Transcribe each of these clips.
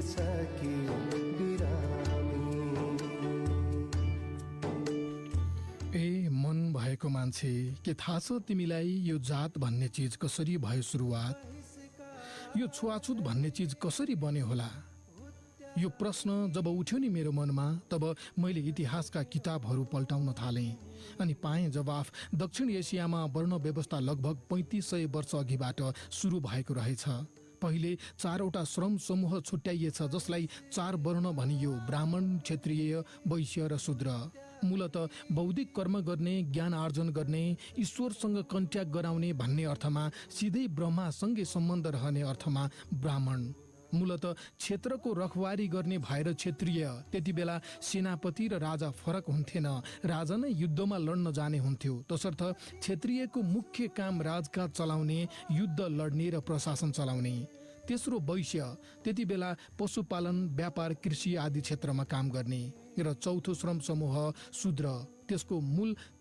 कि बिरामी। ए मन भएको मान्छे, के थाहा छ तिमीलाई यो जात भन्ने चीज कसरी भयो सुरुवात? यो छुवाछुत भन्ने चीज कसरी बन्यो होला? यो प्रश्न जब उठ्यो नि मेरो मनमा, तब मैले इतिहासका किताबहरू पल्टाउन थालेँ अनि पाएँ जवाफ। दक्षिण एसियामा वर्ण व्यवस्था लगभग 3500 वर्ष अघिबाट सुरु भएको रहेछ। पहिले 4वटा श्रम समूह छुट्याइएछ, जसलाई 4 वर्ण भनियो: ब्राह्मण, क्षत्रिय, वैश्य र शूद्र। मूलत बौद्धिक कर्म गर्ने, ज्ञान आर्जन गर्ने, ईश्वरसँग कन्ट्याक्ट गराउने भन्ने अर्थमा, सिधै ब्रह्मासँगै सम्बन्ध रहने अर्थमा ब्राह्मण। मूलत क्षेत्रको रखवारी गर्ने भएर क्षत्रिय। त्यति बेला सेनापति र राजा फरक हुन्थेन, राजा नै युद्धमा लड्न जाने हुन्थ्यो। तसर्थ क्षत्रियको मुख्य काम राजकाज चलाउने, युद्ध लड्ने र प्रशासन चलाउने। तेस्रो वैश्य, त्यति बेला पशुपालन, व्यापार, कृषि आदि क्षेत्रमा काम गर्ने। र चौथो श्रम समूह शूद्र, त्यसको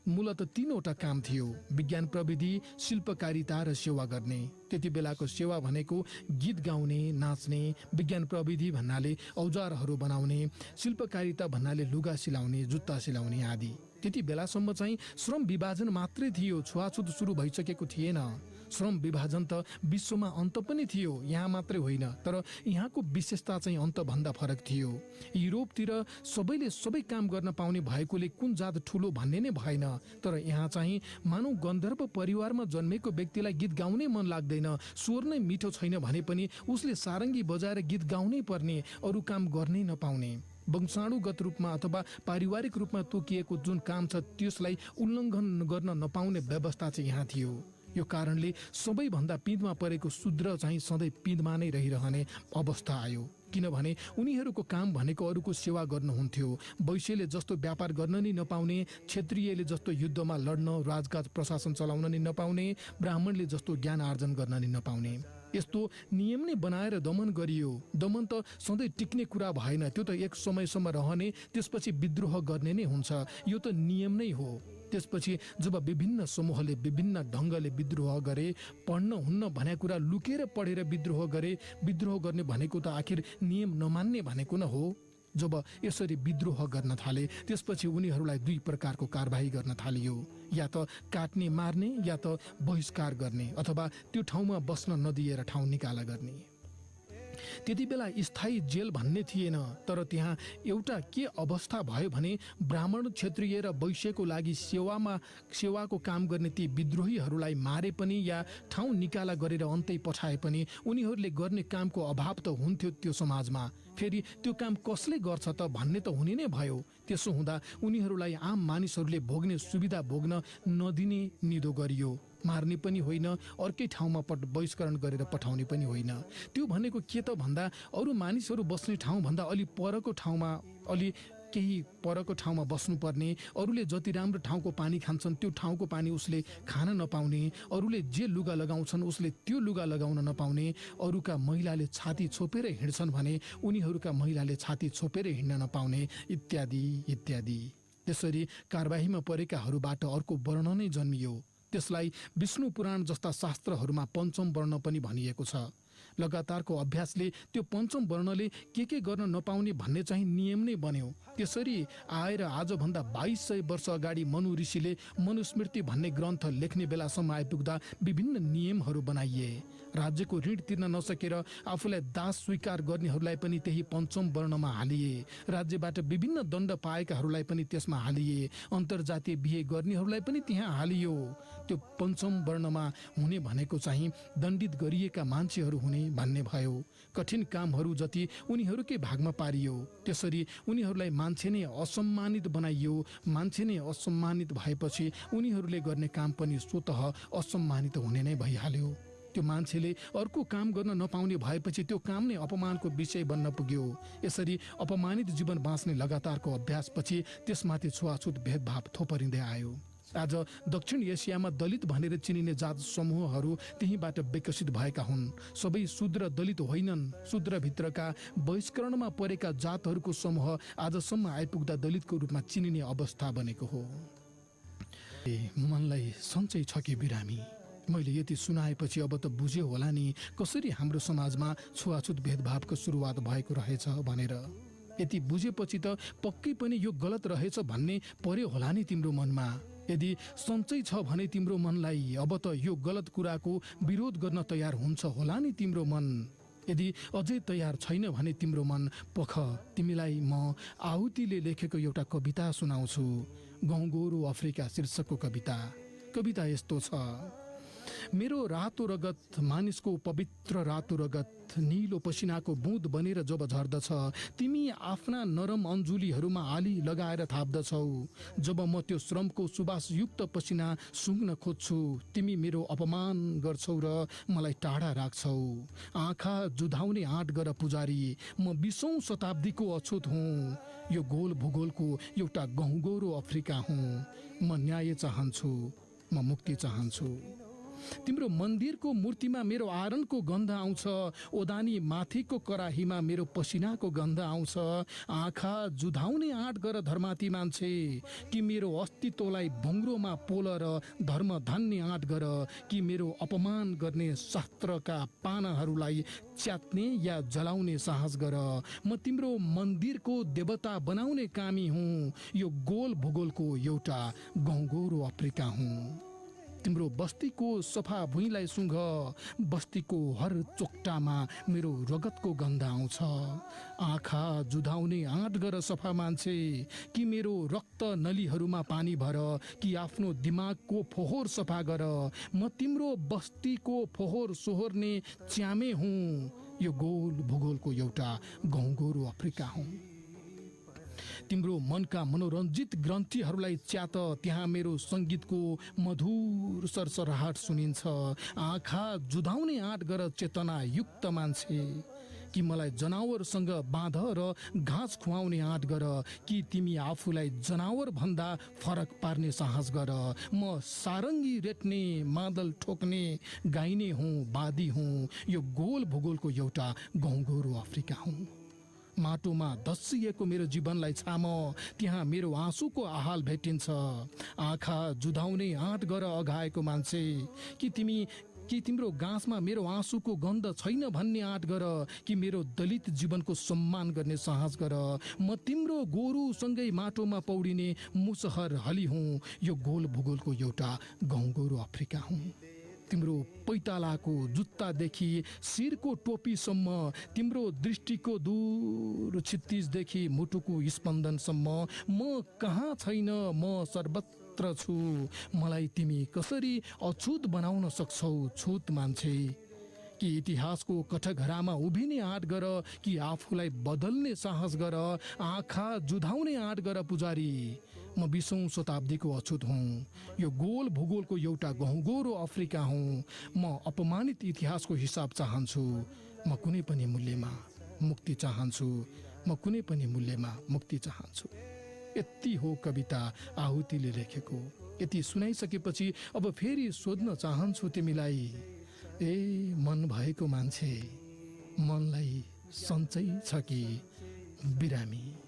मूलत 3वटा काम थियो: विज्ञान प्रविधि, शिल्पकारिता र सेवा गर्ने। त्यति बेलाको सेवा भनेको गीत गाउने, नाच्ने, विज्ञान प्रविधि भन्नाले औजारहरू बनाउने, शिल्पकारिता भन्नाले लुगा सिलाउने, जुत्ता सिलाउने आदि। त्यति बेलासम्म चाहिँ श्रम विभाजन मात्रै थियो, छुवाछुत सुरु भइसकेको थिएन। श्रम विभाजन त विश्वमा अन्त पनि थियो, यहाँ मात्रै होइन। तर यहाँको विशेषता चाहिँ अन्तभन्दा फरक थियो। युरोपतिर सबैले सबै काम गर्न पाउने भएकोले कुन जात ठुलो भन्ने नै भएन। तर यहाँ चाहिँ मानव गन्धर्व परिवारमा जन्मेको व्यक्तिलाई गीत गाउनै मन लाग्दैन, स्वर नै मिठो छैन भने पनि उसले सारङ्गी बजाएर गीत गाउनै पर्ने, अरू काम गर्नै नपाउने। वंशाणुगत रूपमा अथवा पारिवारिक रूपमा तोकिएको जुन काम छ त्यसलाई उल्लङ्घन गर्न नपाउने व्यवस्था चाहिँ यहाँ थियो। यो कारणले सबैभन्दा पिँधमा परेको शूद्र चाहिँ सधैँ पिँधमा नै रहिरहने अवस्था आयो। किनभने उनीहरूको काम भनेको अरूको सेवा गर्नु हुन्थ्यो। वैश्यले जस्तो व्यापार गर्न नै नपाउने, क्षत्रियले जस्तो युद्धमा लड्न, राजकाज प्रशासन चलाउन नै नपाउने, ब्राह्मणले जस्तो ज्ञान आर्जन गर्न नै नपाउने। यस्तो नियम नै बनाएर दमन गरियो। दमन त सधैँ टिक्ने कुरा भएन, त्यो त एक समयसम्म रहने, त्यसपछि विद्रोह गर्ने नै हुन्छ। यो त नियम नै हो। त्यसपछि जब विभिन्न समूहले विभिन्न ढङ्गले विद्रोह गरे, पढ्न हुन्न भन्ने कुरा लुकेर पढेर विद्रोह गरे, विद्रोह गर्ने भनेको त आखिर नियम नमान्ने भनेको न हो। जब यसरी विद्रोह गर्न थाले, त्यसपछि उनीहरूलाई 2 प्रकारको कारबाही गर्न थालियो: या त काट्ने, मार्ने, या त बहिष्कार गर्ने, अथवा त्यो ठाउँमा बस्न नदिएर ठाउँ निकाला गर्ने। त्यति बेला स्थायी जेल भन्ने थिएन। तर त्यहाँ एउटा के अवस्था भयो भने, ब्राह्मण, क्षत्रिय र वैश्यको लागि सेवाको काम गर्ने ती विद्रोहीहरूलाई मारे पनि या ठाउँ निकाला गरेर अन्तै पठाए पनि उनीहरूले गर्ने कामको अभाव त हुन्थ्यो त्यो समाजमा। फेरि त्यो काम कसले गर्छ त भन्ने त हुने नै भयो। त्यसो हुँदा उनीहरूलाई आम मानिसहरूले भोग्ने सुविधा भोग्न नदिने निधो गरियो। मार्ने पनि होइन, अर्कै ठाउँमा बहिष्करण गरेर पठाउने पनि होइन। त्यो भनेको के त भन्दा, अरू मानिसहरू बस्ने ठाउँभन्दा अलि परको ठाउँमा, अलि केही परको ठाउँमा बस्नुपर्ने, अरूले जति राम्रो ठाउँको पानी खान्छन् त्यो ठाउँको पानी उसले खान नपाउने, अरूले जे लुगा लगाउँछन् उसले त्यो लुगा लगाउन नपाउने, अरूका महिलाले छाती छोपेर हिँड्छन् भने उनीहरूका महिलाले छाती छोपेर हिँड्न नपाउने, इत्यादि इत्यादि। त्यसरी कारबाहीमा परेकाहरूबाट अर्को वर्ण नै जन्मियो। त्यसलाई विष्णु पुराण जस्ता शास्त्रहरूमा पञ्चम वर्ण पनि भनिएको छ। लगातारको अभ्यासले त्यो पञ्चम वर्णले के गर्न नपाउने भन्ने चाहिँ नियम नै बन्यो। त्यसरी आएर आजभन्दा 2200 वर्ष अगाडि मनु ऋषिले मनुस्मृति भन्ने ग्रन्थ लेख्ने बेलासम्म आइपुग्दा विभिन्न नियमहरू बनाइए। राज्यको ऋण तिर्न नसकेर आफूलाई दास स्वीकार गर्नेहरूलाई पनि त्यही पञ्चम वर्णमा हालिए। राज्यबाट विभिन्न दण्ड पाएकाहरूलाई पनि त्यसमा हालिए। अन्तर्जातीय बिहे गर्नेहरूलाई पनि त्यहाँ हालियो। त्यो पञ्चम वर्णमा हुने भनेको चाहिँ दण्डित गरिएका मान्छेहरू हुने भन्ने भयो। कठिन कामहरू जति उनीहरूकै भागमा पारियो। त्यसरी उनीहरूलाई मान्छे नै असम्मानित बनाइयो। मान्छे नै असम्मानित भएपछि उनीहरूले गर्ने काम पनि स्वतः असम्मानित हुने नै भइहाल्यो। त्यो मान्छेले अर्को काम गर्न नपाउने भएपछि त्यो काम नै अपमानको विषय बन्न पुग्यो। यसरी अपमानित जीवन बाँच्ने लगातारको अभ्यासपछि त्यसमाथि छुवाछुत भेदभाव थोपरिँदै आयो। आज दक्षिण एसियामा दलित भनेर चिनिने जात समूहहरू त्यहीबाट विकसित भएका हुन्। सबै शूद्र दलित होइनन्। शूद्रभित्रका बहिष्करणमा परेका जातहरूको समूह आजसम्म आइपुग्दा दलितको रूपमा चिनिने अवस्था बनेको हो। मनलाई सन्चै छ कि बिरामी, मैले यति सुनाएपछि अब त बुझ्यो होला नि कसरी हाम्रो समाजमा छुवाछुत भेदभावको सुरुवात भएको रहेछ भनेर। यति बुझेपछि त पक्कै पनि यो गलत रहेछ भन्ने पर्यो होला नि तिम्रो मनमा। यदि सन्चै छ भने तिम्रो मनलाई अब त यो गलत कुराको विरोध गर्न तयार हुन्छ होला नि तिम्रो मन। यदि अझै तयार छैन भने तिम्रो मन पख, तिमीलाई म आहुतिले लेखेको एउटा कविता सुनाउँछु। गहुँगोरो अफ्रिका शीर्षकको कविता। कविता यस्तो छ। मेरो रातो रगत, मानिसको पवित्र रातो रगत, नीलो पसिनाको बुँद बनेर जब झर्दछ, तिमी आफ्ना नरम अन्जुलीहरूमा आली लगाएर थाप्दछौ। जब म त्यो श्रमको सुवासयुक्त पसिना सुँघ्न खोज्छु, तिमी मेरो अपमान गर्छौ र मलाई टाढा राख्छौ। आँखा जुधाउने आँट गर पुजारी, म 20औं शताब्दीको अछुत हुँ। यो गोल भूगोलको एउटा गहुँगोरो अफ्रिका हुँ। म न्याय चाहन्छु, म मुक्ति चाहन्छु। तिम्रो मन्दिरको मूर्तिमा मेरो आरणको गन्ध आउँछ। ओदानी माथिको कराहीमा मेरो पसिनाको गन्ध आउँछ। आँखा जुधाउने आँट गर धर्माती मान्छे, कि मेरो अस्तित्वलाई भुङ्ग्रोमा पोल र धर्म धान्ने आँट गर, कि मेरो अपमान गर्ने शास्त्रका पानाहरूलाई च्यात्ने या जलाउने साहस गर। म तिम्रो मन्दिरको देवता बनाउने कामी हुँ। यो गोल भूगोलको एउटा गहुँगोरो अफ्रिका हुँ। तिम्रो बस्तीको सफा भुइँलाई सुँघ, बस्तीको हर चोक्टामा मेरो रगतको गन्ध आउँछ। आँखा जुधाउने आँट गर सफा मान्छे, कि मेरो रक्त नलीहरूमा पानी भर, कि आफ्नो दिमागको फोहोर सफा गर। म तिम्रो बस्तीको फोहोर सोहोर्ने च्यामे हुँ। यो गोल भूगोलको एउटा गहुँगोरो अफ्रिका हुँ। तिम्रो मनका मनोरञ्जित ग्रन्थीहरूलाई च्यात, त्यहाँ मेरो सङ्गीतको मधुर सरसराहट सुनिन्छ। आँखा जुधाउने आँट गर चेतना युक्त मान्छे, कि मलाई जनावरसँग बाँध र घाँस खुवाउने आँट गर, कि तिमी आफूलाई जनावर भन्दा फरक पार्ने साहस गर। म सारङ्गी रेट्ने, मादल ठोक्ने, गाइने हुँ, बादी हुँ। यो गोल भूगोलको एउटा गहुँगोरो अफ्रिका हुँ। माटोमा धस्सिएको मेरो जीवनलाई छाम, त्यहाँ मेरो आँसुको आहाल भेटिन्छ। आँखा जुधाउने आँट गर अघाएको मान्छे, कि तिम्रो गाँसमा मेरो आँसुको गन्ध छैन भन्ने आँट गर, कि मेरो दलित जीवनको सम्मान गर्ने साहस गर। म तिम्रो गोरुसँगै माटोमा पौडिने मुसहर हली हुँ। यो गोल भूगोलको एउटा गहुँगोरो अफ्रिका हुँ। तिम्रो पैतालाको जुत्तादेखि शिरको टोपीसम्म, तिम्रो दृष्टिको दूर क्षितिजदेखि मुटुको स्पन्दनसम्म, म कहाँ छैन, म सर्वत्र छु। मलाई तिमी कसरी अछुत बनाउन सक्छौ छुत मान्छे, कि इतिहासको कठघरामा उभिने आँट गर, कि आफूलाई बदल्ने साहस गर। आँखा जुधाउने आँट गर पुजारी, म 20औं शताब्दीको अछुत हुँ। यो गोल भूगोलको एउटा गहुँगोरो अफ्रिका हुँ। म अपमानित इतिहासको हिसाब चाहन्छु। म कुनै पनि मूल्यमा मुक्ति चाहन्छु। म कुनै पनि मूल्यमा मुक्ति चाहन्छु। यति हो कविता आहुतिले लेखेको। यति सुनाइसकेपछि अब फेरि सोध्न चाहन्छु तिमीलाई, ए मन भएको मान्छे, मनलाई सन्चै छ कि बिरामी?